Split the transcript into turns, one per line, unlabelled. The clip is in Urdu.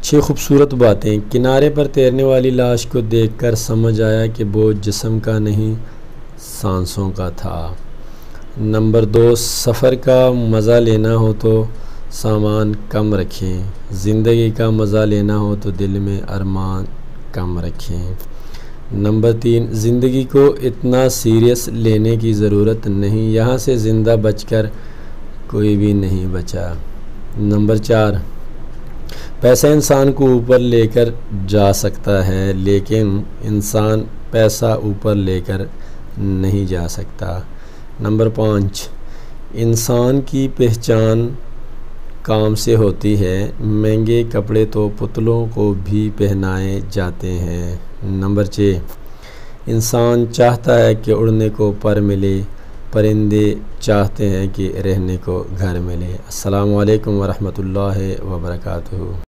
6 خوبصورت باتیں۔ کنارے پر تیرنے والی لاش کو دیکھ کر سمجھ آیا کہ بوجھ جسم کا نہیں سانسوں کا تھا۔ نمبر 2، سفر کا مزہ لینا ہو تو سامان کم رکھیں، زندگی کا مزہ لینا ہو تو دل میں ارمان کم رکھیں۔ نمبر 3، زندگی کو اتنا سیریس لینے کی ضرورت نہیں، یہاں سے زندہ بچ کر کوئی بھی نہیں بچا۔ نمبر 4، پیسہ انسان کو اوپر لے کر جا سکتا ہے لیکن انسان پیسہ اوپر لے کر نہیں جا سکتا۔ نمبر 5، انسان کی پہچان کام سے ہوتی ہے، مہنگے کپڑے تو پتلوں کو بھی پہنائے جاتے ہیں۔ نمبر 6، انسان چاہتا ہے کہ اڑنے کو پر ملے، پرندے چاہتے ہیں کہ رہنے کو گھر ملے۔ السلام علیکم ورحمۃ اللہ وبرکاتہ۔